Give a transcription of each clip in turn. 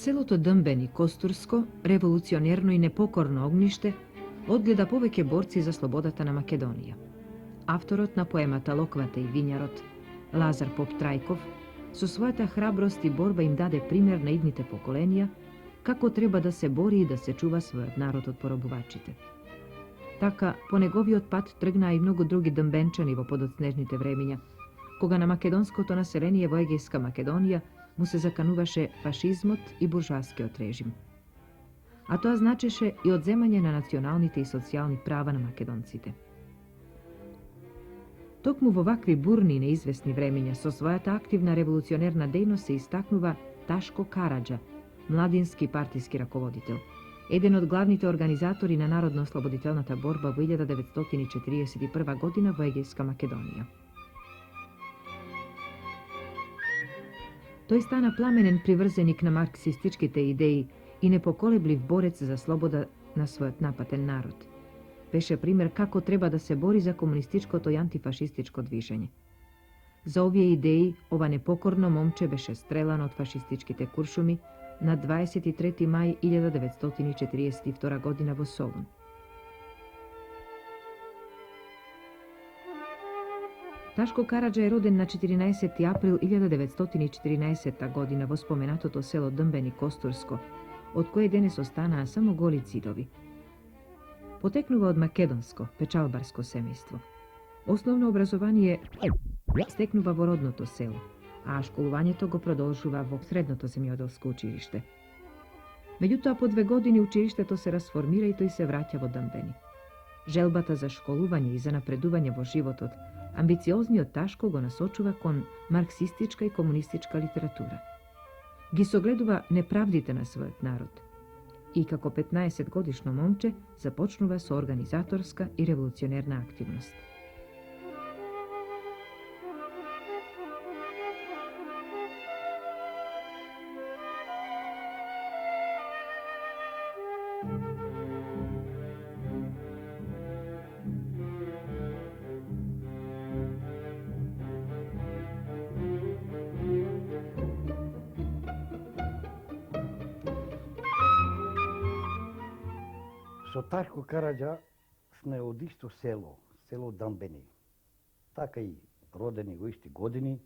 Селото Дъмбени, Костурско, револуционерно и непокорно огниште, одгледа повеќе борци за слободата на Македонија. Авторот на поемата Локвата и вињарот, Лазар Поп Трајков, со својата храброст и борба им даде пример на идните поколенија како треба да се бори и да се чува својот народ од поробувачите. Така, по неговиот пат тргнаа и многу други дъмбенчани во подоцнежните времиња, кога на македонското население во Егејска Македонија му се закануваше фашизмот и буржуаскиот режим. А тоа значеше и одземање на националните и социјални права на македонците. Токму во вакви бурни и неизвестни времиња со својата активна револуционерна дејност се истакнува Ташко Караџа, младински партиски раководител, еден од главните организатори на народно-ослободителната борба во 1941 година во Егејска Македонија. Тој стана пламенен приврзеник на марксистичките идеи и непоколеблив борец за слобода на својот напатен народ. Беше пример како треба да се бори за комунистичкото и антифашистичко движење. За овие идеи, ова непокорно момче беше стрелано од фашистичките куршуми на 23. мај 1942 година во Солун. Ташко Караџа е роден на 14. април 1914 година во споменатото село Дъмбени, Костурско, од кое денес останаа само голи ѕидови. Потекнува од македонско, печалбарско семејство. Основно образование стекнува во родното село, а школувањето го продолжува во средното земјоделско училиште. Меѓутоа, по 2 години училиштето се расформира и тој се враќа во Дъмбени. Желбата за школување и за напредување во животот, амбициозниот Ташко го насочува кон марксистичка и комунистичка литература. Ги согледува неправдите на својот народ и како 15 годишно момче започнува со организаторска и револуционерна активност. Со Ташко Караџа сме од исто село, село Дъмбени. Така и родени во исти години,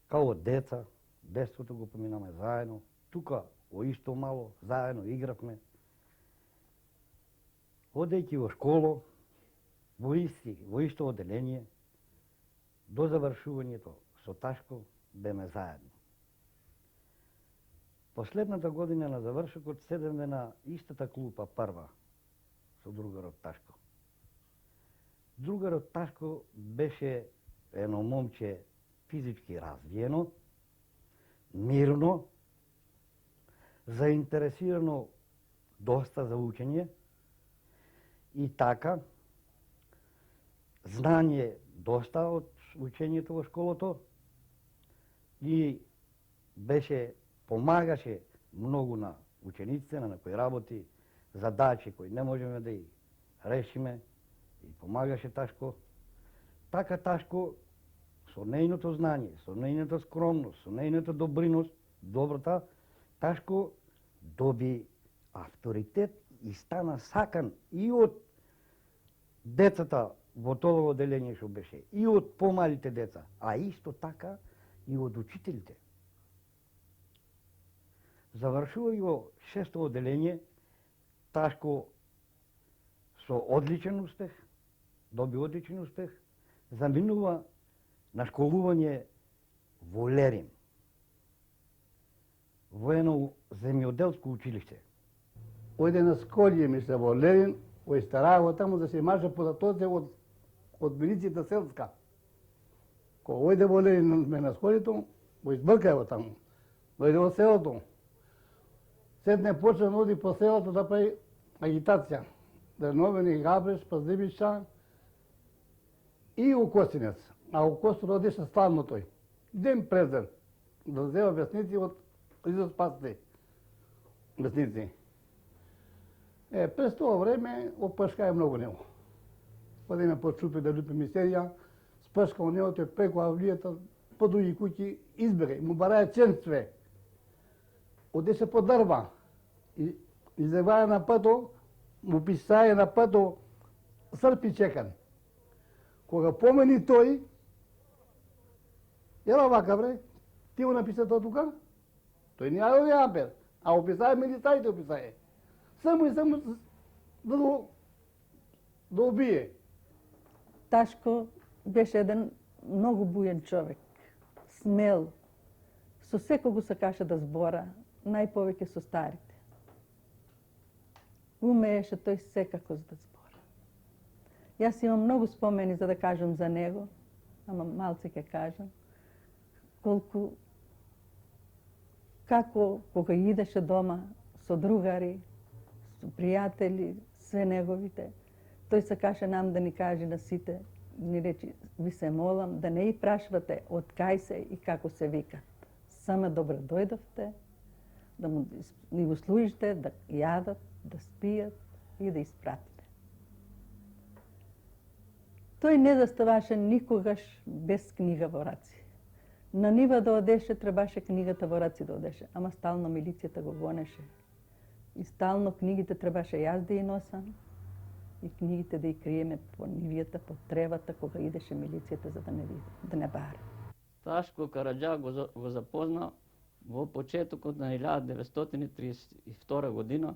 као деца, детството го поминаме заедно, тука во исто мало, заедно игравме. Одејќи во школо, во исто оделение, до завршувањето со Ташко беме заедно. Последната година на завршокот седевме на истата клупа прва, со другарот Ташко. Другарот Ташко беше едно момче физички развиено, мирно, заинтересирано доста за учење и така, знање доста од учењето во школото и помагаше многу на учениците, на некои работи, задачи кои не можеме да ги решиме и помагаше Ташко. Така Ташко со нејното знање, со нејната скромност, со нејната доброта, Ташко доби авторитет и стана сакан и од децата во тоа оделение што беше, и од помалите деца, а исто така и од учителите. Завршувајќи во 6-то оделение, Ташко со одличен успех, доби одличен успех, заминува на школување во Лерин, во едно земјоделско училиште. Ојде на Сколје, мисля, во Лерин, во Стараево, таму да се маже податоци од милицијата селска. Кога ојде во Лерин ме на Сколјето, го избркајо таму. Дојде во селото. Седне почна да оди по селото да прави агитација. Дрновени, Габреш, Пазливица и у Косинец. А у Костур одеше славно тој. Ден пред ден. Да взема весници од изоспасти. Весници. През тоа време опашкаја многу него. Оде ме почупи да лупи мистерија, спашкал него, тој преку авлијата, по други куќи избере, му бараја членстве. одеше по дрва. И излегвае на пъто, му писае на пъто сърпи чекан. Кога помени тој, ела вака бре, ти го написа тоа тука? Тој не ја Ампер, а описае милицаите описае. Само да убие. Ташко беше еден многу буен човек, смел, со секого сакаше да збора, најповеќе со старите. Умееше тој секако да збора. Јас имам многу спомени за да кажам за него, ама малце ќе кажам, како кога идеше дома со другари, со пријатели, све неговите, тој сакаше нам да ни каже на сите, ни речи, ви се молам да не и прашвате од кај се и како се викат. Само добро дојдовте, да ни го служите, да јадат, да спијат и да испратите. Тој не заставаше никогаш без книга во раци. На нива да одеше, требаше книгата во раци да одеше, ама стално милицијата го гонеше. И стално книгите требаше јас да ја носам и книгите да ја криеме по нивијата, по тревата, кога идеше милицијата за да не бара. Ташко Караџа го запозна во почетокот на 1932 година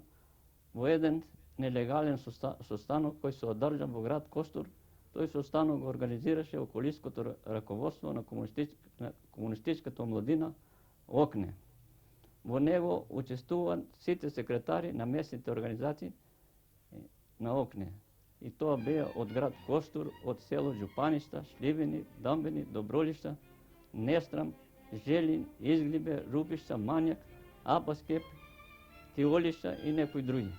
во еден нелегален состанок кој се одржа во град Костур. Тој состанок го организираше околиското раководство на комунистичката омладина ОКНЕ. Во него учествуваат сите секретари на местните организации на ОКНЕ. И тоа беа од град Костур, од село Жупаништа, Шливени, Дамбени, Добролишта, Нестрам, Желин, Изглибе, Рупишта, Мањак, Апаскеп, Тиолишта и некои други.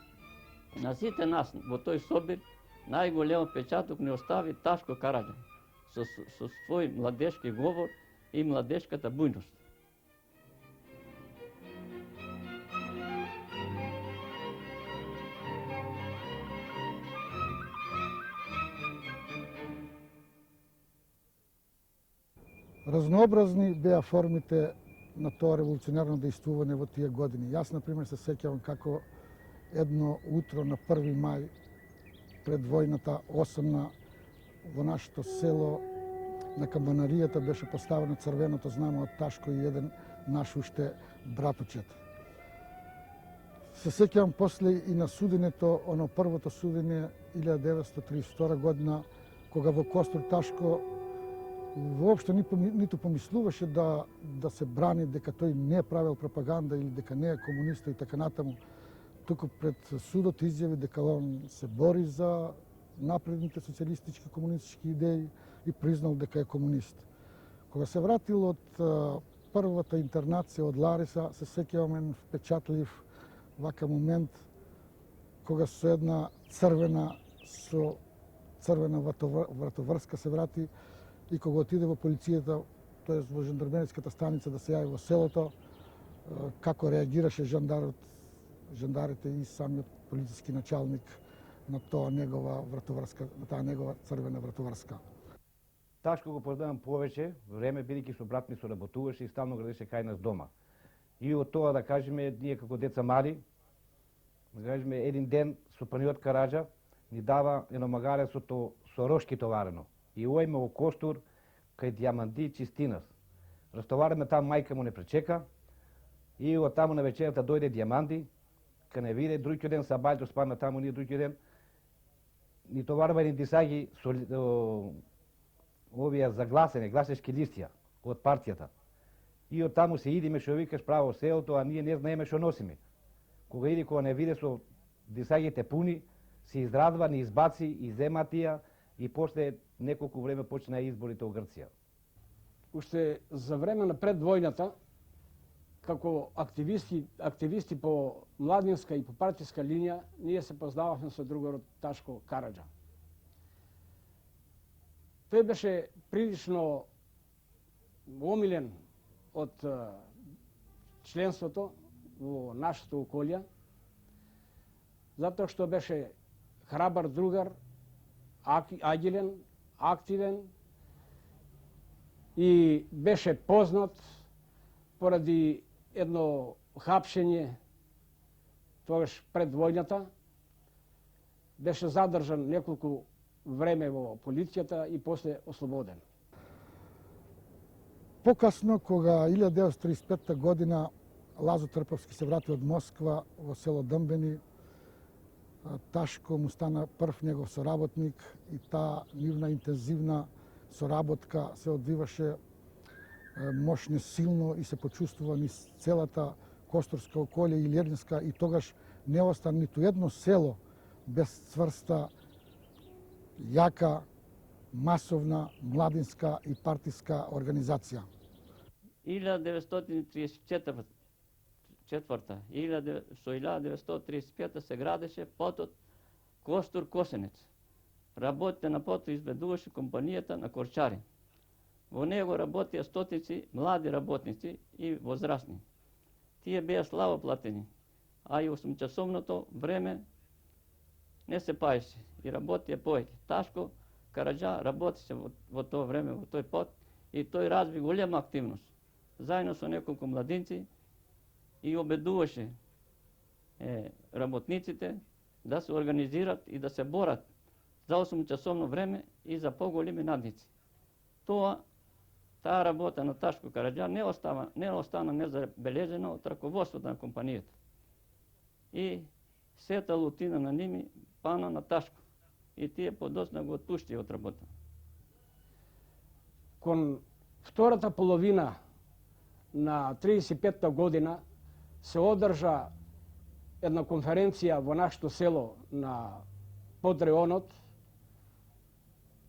На сите нас во тој собир најголем печаток не остави Ташко Караџа со свој младешки говор и младешката бујност. Разнообразни беа формите на тоа револуционарно дејствување во тие години. Јас, например, се сеќавам како едно утро на 1. мај пред војната 8 во нашето село на камбанаријата беше поставено црвеното знаме од Ташко и еден наш уште братучет. Се сеќавам после и на судењето, оно првото судење 1932 година, кога во Костур Ташко воопшто ниту помислуваше да се брани дека тој не правил пропаганда или дека не е комуниста и така натаму. Туку пред судот изјави дека он се бори за напредните социјалистички комунистички идеи и признал дека е комунист. Кога се вратил од првата интернација од Лариса, се сеќавам еден впечатлив вака момент кога со една црвена вратоврска се врати и кога отиде во полицијата, тоест во жандармериската станица да се јави во селото, како реагираше жандарите и самиот полициски началник на таа негова вратоврска, на таа негова црвена вратоврска. Ташко го познавам повеќе време, бидејќи со брат ми соработуваше и стално градеше кај нас дома. И од тоа, да кажеме, ние како деца мари, да кажеме, еден ден со паниот Караџа ни дава едно магаре со рошки товарено. И ојме во Костур, кај Диаманди Чистинас. Растовареме там, мајка му не пречека, и од таму на вечерата дојде Диаманди, кај не виде, други ден са бајто спадна таму, ние други ден, ни товарува еден дисаги со овие загласени, гласешки листија од партијата. И од таму се идиме, шо викаш, право селото, а ние не знаеме шо носиме. Кога иди, кога не виде со дисагите пуни, се израдва, ни избаци, изема тија, и после неколку време почна изборите во Грција. Уште за време на пред војната, како активисти по младинска и по партиска линија, ние се познававме со другарот Ташко Караџа. Тој беше прилично омилен од членството во нашето околје, затоа што беше храбар другар, агилен, активен и беше познат поради едно хапшење, тогаш пред војната. Беше задржан неколку време во полицијата и после ослободен. Покасно, кога 1935 година Лазо Трповски се врати од Москва во село Дъмбени, Ташко му стана прв негов соработник и таа нивна интензивна соработка се одвиваше мощно, силно и се почувствува низ целата Костурска околја и Леринска, и тогаш не остана ниту едно село без цврста, јака, масовна, младинска и партиска организација. 1934 со 1935 се градеше потот Костур Косенец. Работите на потот изведуваше компанијата на Корчари. Во него работеа стотици млади работници и возрастни. Тие беа слабо платени, а и 8-часовното време не се паеше и работеа повеќе. Ташко Караџа работеше во тоа време, во тој пот, и тој разви голема активност, заедно со неколку младинци, и обедуваше работниците да се организират и да се борат за 8-часовно време и за поголеми надници. Таа работа на Ташко Караџа не остана незабележена од раководството на компанијата. И сета лутина на ними пана на Ташко. И тие подоцна го отпушти од работа. Кон втората половина на 35-та година се одржа една конференција во нашето село на Подреонот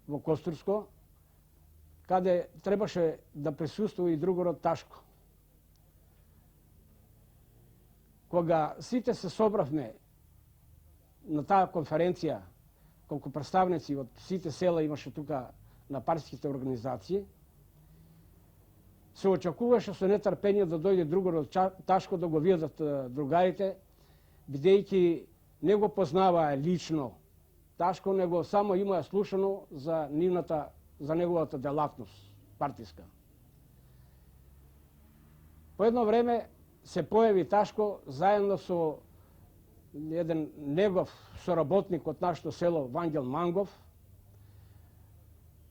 во Костурско, каде требаше да присуствува и другород Ташко. Кога сите се собравме на таа конференција, колку представници од сите села имаше тука на партиските организации, се очекуваше со нетрпение да дојде другород Ташко да го видат другарите, бидејќи не го познаваа лично Ташко, него само имаа слушано за неговата делатност партиска. По едно време се појави Ташко заедно со еден негов соработник од нашето село, Вангел Мангов.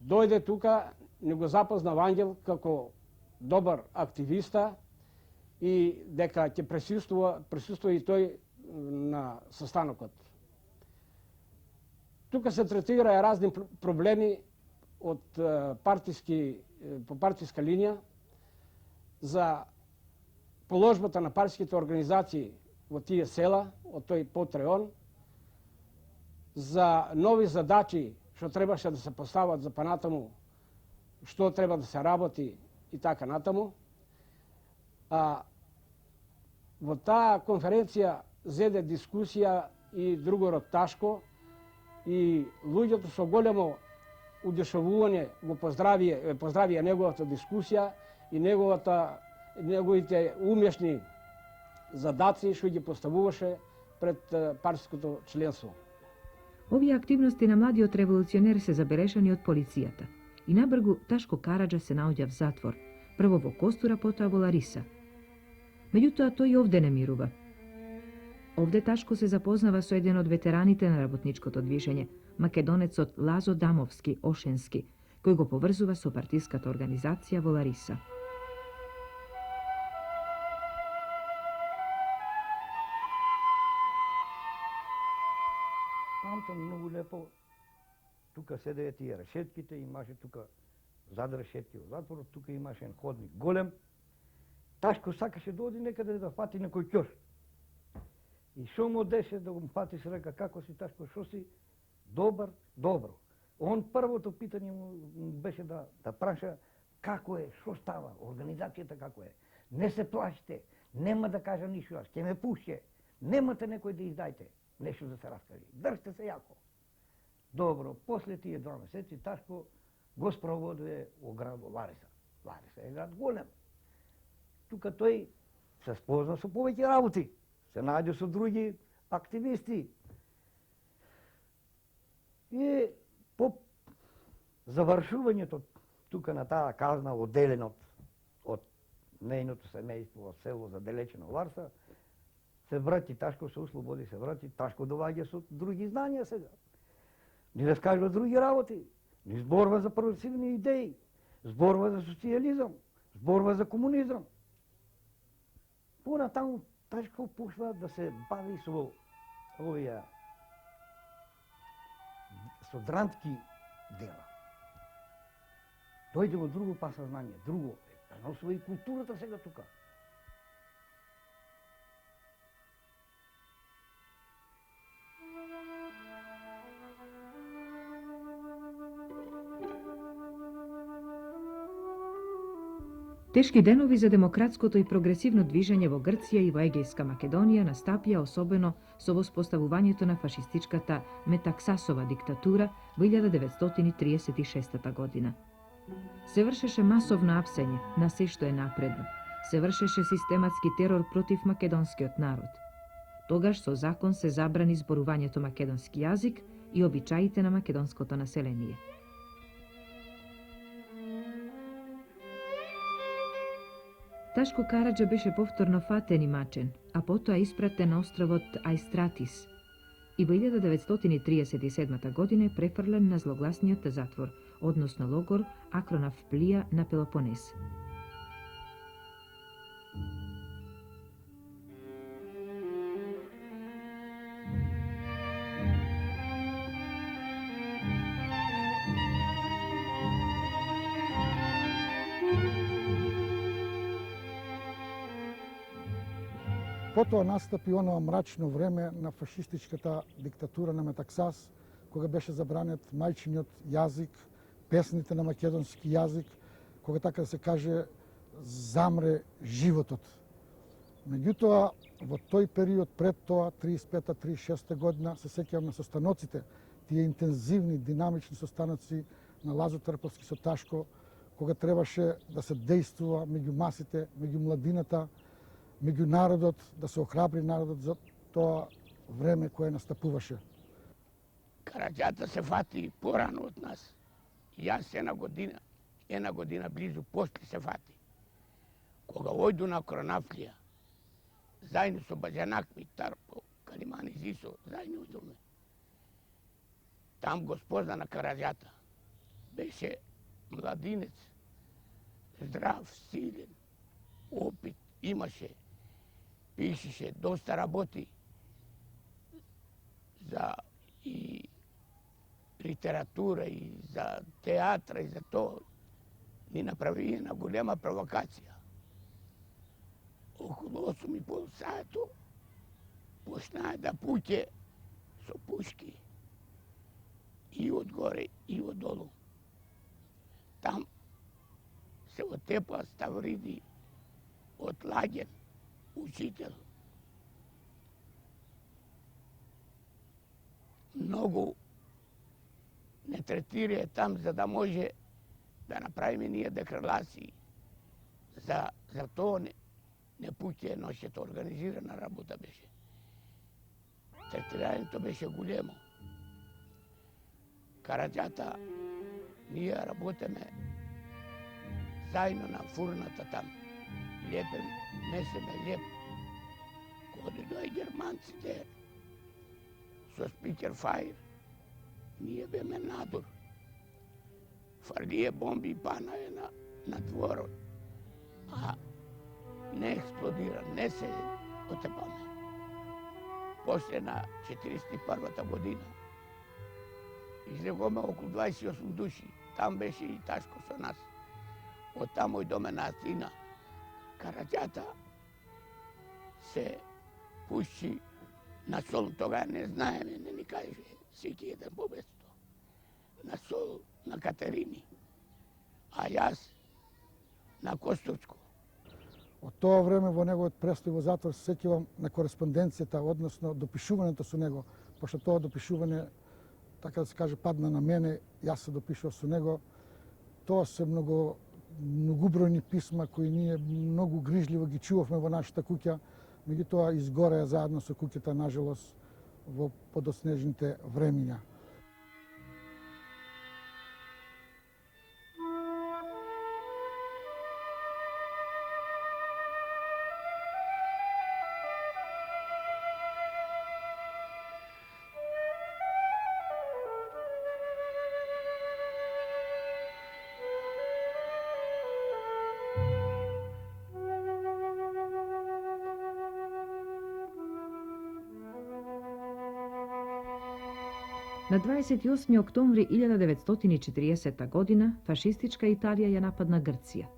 Дојде тука, не го запозна Вангел како добар активиста и дека ќе присуствува и тој на состанокот. Тука се третираа разни проблеми од по партиска линија за положбата на партиските организации во тие села, од тој Потреон, за нови задачи што требаше да се постават за понатаму, што треба да се работи и така натаму. Во таа конференција зеде дискусија и другород Ташко, и луѓето со големо удешевување го поздравија неговата дискусија и неговите умешни задаци што ги поставуваше пред партиското членство. Овие активности на младиот револуционер се забележани од полицијата и набргу Ташко Караџа се наоѓа в затвор, прво во Костура, потоа во Лариса. Меѓутоа тој и овде не мирува. Овде Ташко се запознава со еден од ветераните на работничкото движење, македонецот Лазо Дамовски Ошенски, кој го поврзува со партиската организација во Лариса. Памтам многу лепо, тука седеја тие решетките, имаше тука зад решетки во затворот, тука имаше еден ходник голем. Ташко сакаше да оди некаде да фати некој ќош. И шо му деше да го фати, се река, како си Ташко, шо си? Добар, добро. Он првото питање му беше да праша како е, шо става, организацијата како е. Не се плашите, нема да кажа ништо, аз ќе ме пуше, немате некој да издајте нешто да се раскаже. Држте се јако. Добро, после тие 2 месеци Ташко го спроводува во градот Лариса. Лариса е град голем. Тука тој се спозна со повеќе работи, се најде со други активисти. И по завршувањето тука на таа казна одделен од нейното семејство во село задалечено Варса, се врати Ташко, се ослободи, се врати Ташко, доаѓа со други знања сега. Ни раскажува други работи, ни зборува за прогресивни идеи, зборува за социјализам, зборува за комунизам. Понатаму Ташко почва да се бави со овие со дрантки дела. Дојде во друго пасазнание, друго. Преносува и културата сега тука. Тешки денови за демократското и прогресивно движење во Грција и во Егејска Македонија настапија особено со воспоставувањето на фашистичката Метаксасова диктатура во 1936 година. Се вршеше масовно апсење на се што е напредно. Се вршеше систематски терор против македонскиот народ. Тогаш со закон се забрани зборувањето македонски јазик и обичаите на македонското население. Ташко Караџа беше повторно фатен и мачен, а потоа испратен на островот Ајстратис и во 1937 година е префрлен на злогласниот затвор, односно логор Акронавплија на Пелопонез. Потоа настапи онова мрачно време на фашистичката диктатура на Метаксас, кога беше забранет мајчиниот јазик, песните на македонски јазик, кога така да се каже замре животот. Меѓутоа, во тој период пред тоа, 35-36 година, се сеќавам на состаноците, тие интензивни, динамични состаноци на Лазо Трпевски со Ташко, кога требаше да се дејствува меѓу масите, меѓу младината, меѓу народот, да се охрабри народот за тоа време кое настапуваше. Караџата се фати порано од нас. Јас една година близу после се фати. Кога ојду на Акронавплија, заедно со Баџанак Митарко, Калимани Зисо, заедно ојдоме. Там го спозна на Караџата. Беше младинец, здрав, силен, опит имаше, пишеше, доста работи за и литература и за театра и за тоа. Ни направи една голема провокација. Околу 8,5 саато почнаа да пуќе со пушки и одгоре и одолу. Там се отепа Ставриди од Лаген, учител. Многу не третирае там за да може да направиме ние декларации. За тоа не пуќе ношето организирана работа беше. Третирањето беше големо. Караџата, ние работеме заедно на фурната там. Лепем, месеме леп. Кога дојде германците со Спикер Фајр, ние беме надор. Фарлие бомби панае на дворот, а не експлодира, не се отепаме. После на 41-та година излегоме околу 28 души. Там беше и Ташко со нас. Од таму доме на Атина. Караџата се пуши на сол, тога не знаеме, не ни каже всеки еден по место. На сол, на Катерини, а јас на Костовско. Од тоа време во неговиот престој во затвор се сеќавам на кореспонденцијата, односно допишувањето со него, пошто тоа допишување, така да се каже, падна на мене, јас се допишував со него. Тоа се многубројни писма кои ние многу грижливо ги чувавме во нашата куќа, меѓутоа изгореа заедно со куќата, нажалост, во подоснежните времиња. На 28. октомври 1940 година фашистичка Италија ја нападна Грција.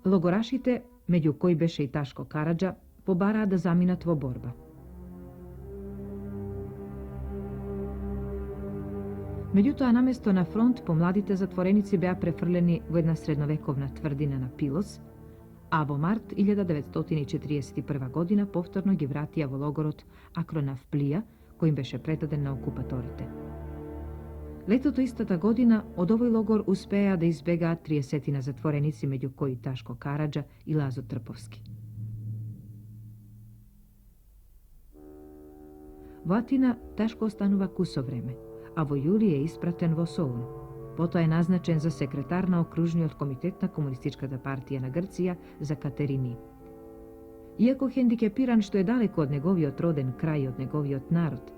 Логорашите, меѓу кои беше и Ташко Караџа, побараа да заминат во борба. Меѓутоа, наместо на фронт, помладите затвореници беа префрлени во една средновековна тврдина на Пилос, а во март 1941 година повторно ги вратија во логорот Акрона в Плија, кој им беше предаден на окупаторите. Летото истата година од овој логор успеа да избегаат 30 затвореници, меѓу кои Ташко Караџа и Лазо Трповски. Во Атина Ташко останува кусо време, а во јули е испратен во Солун. Потоа е назначен за секретар на окружниот комитет на Комунистичката партија на Грција за Катерини. Иако хендикепиран што е далеко од неговиот роден крај и од неговиот народ,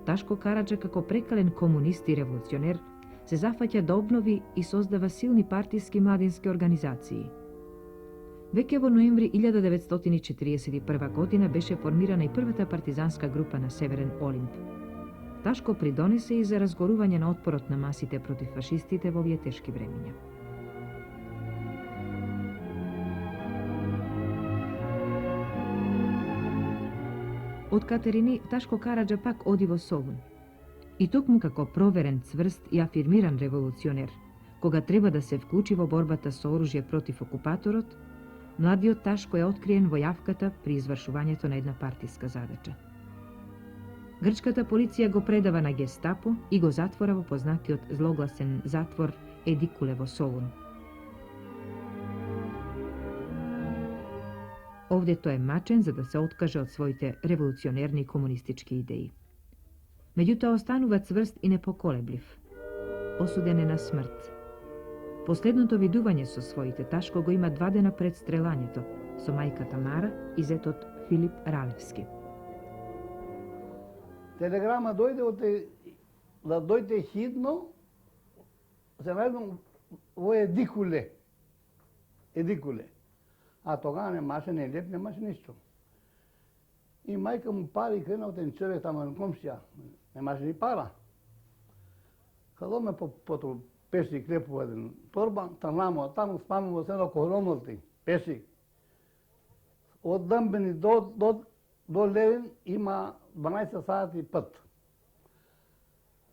Ташко Караџа како прекален комунист и револуционер се зафаќа да обнови и создава силни партиски младински организации. Веќе во ноември 1941 година беше формирана и првата партизанска група на Северен Олимп. Ташко придонесе и за разгорување на отпорот на масите против фашистите во овие тешки времиња. Од Катерини Ташко Караџа пак оди во Солун. И токму како проверен, цврст и афирмиран револуционер, кога треба да се вклучи во борбата со оружје против окупаторот, младиот Ташко е откриен во јавката при извршувањето на една партиска задача. Грчката полиција го предава на Гестапо и го затвора во познатиот злогласен затвор Едикуле во Солун. Овде тој е мачен за да се откаже од своите револуционерни комунистички идеи. Меѓутоа останува цврст и непоколеблив. Осуден е на смрт. Последното видување со своите Ташко го има 2 дена пред стрелањето со мајката Мара и зетот Филип Ралевски. Телеграма дојде да дојде хитно, се најдам во Едикуле. Едикуле. А тогава немаше не леп, немаше ништо. И мајка му пари крена од еден човек тамо на комшија. Немаше ни пара. Као ме поту пешик крепува еден торба, таму спаму во седно коронолти, пешик. Од Дъмбени до Левин има 12 сати пат.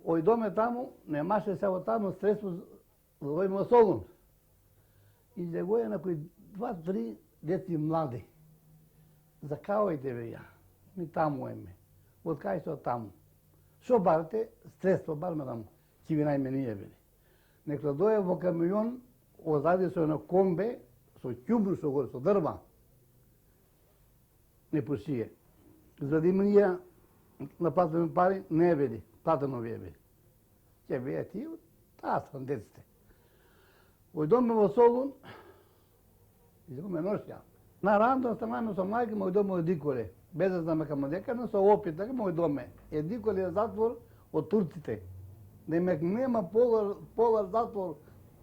Ојдоме таму, немаше се од таму средство за во Солун. И го е некои 2-3 дети млади. Закавајте ве ја, ми таму еме. Од кај со таму. Шо барате, средство барме таму, ќе ви најме ние били. Нека доје во камион, озади со едно комбе, со ќубру, со дрва. Не пушие. За да има ние наплатено пари, не е били, платено ви е били. Ќе бие ти, таа са деците. Ојдоме во Солун, изгуме ношја. На рандо станаме со мајка, ојдоме од Едикуле. Без да знаме камо дека, со опит, така ојдоме. Едикуле е затвор од турците. Нема полар затвор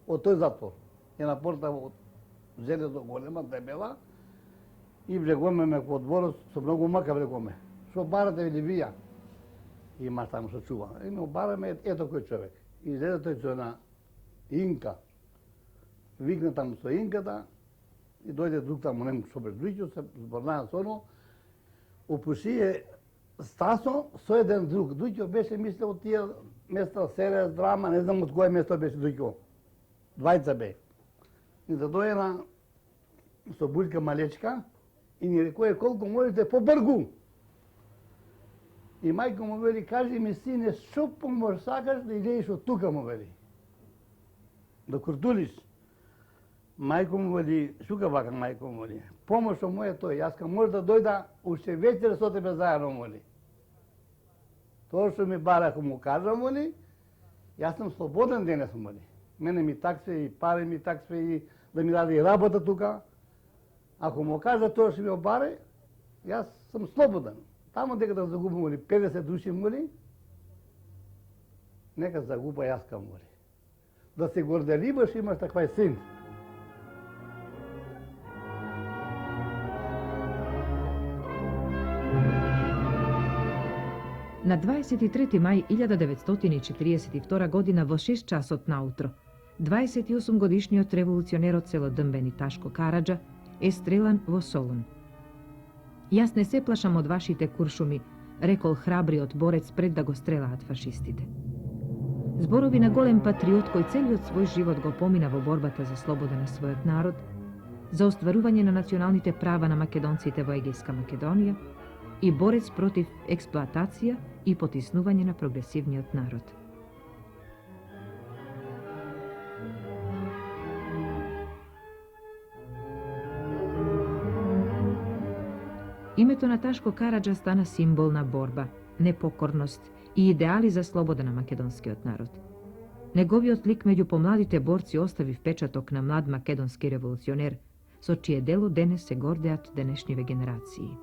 од тој затвор. Е на порта од железо голема, дебела, и влегоме ме во дворот, со многу мака влегоме. Шо барате или вија? Има таму се чува. И ме бараме ето кој човек. И излезе тој со на инка. Викна таму со инката, и дојде друг таму, нему со безлуѓето, се зборнаа со оно. Опушие Стасо со еден друг. Дуќо беше, мисле, од тие места Серес, Драма, не знам од кој место беше Дуќо. Двајца бе. И да дојде со Бујка малечка и ни рекоја колку можете побргу. И мајка му вели, кажи ми сине, шо помош сакаш да идеиш од тука, му вели. Да куртулиш. Мајко му вели, шука вака мајко му вели, помошо му е тој, јас кам може да дојда уште вечер со тебе заедно, му вели. Тоа што ми бара, ако му кажа, му вели, јас сум слободен денес, му вели. Мене ми таксве и пари ми таксве и да ми даде и работа тука. Ако му кажа тоа што ми обаре, јас сум слободен. Тамо дека да загубам, вели, 50 души, му вели, нека загуба јас кам, вели. да се горделиваш, имаш таква син. На 23. мај 1942 година во 6 часот наутро, 28-годишниот револуционер од село Дъмбени Ташко Караджа е стрелан во Солун. Јас не се плашам од вашите куршуми, рекол храбриот борец пред да го стрелаат фашистите. Зборови на голем патриот кој целиот свој живот го помина во борбата за слобода на својот народ, за остварување на националните права на македонците во Егејска Македонија и борец против експлоатација и потиснување на прогресивниот народ. Името на Ташко Караджа стана символ на борба, непокорност и идеали за слобода на македонскиот народ. Неговиот лик меѓу помладите борци остави впечаток на млад македонски револуционер, со чие дело денес се гордеат денешниве генерации.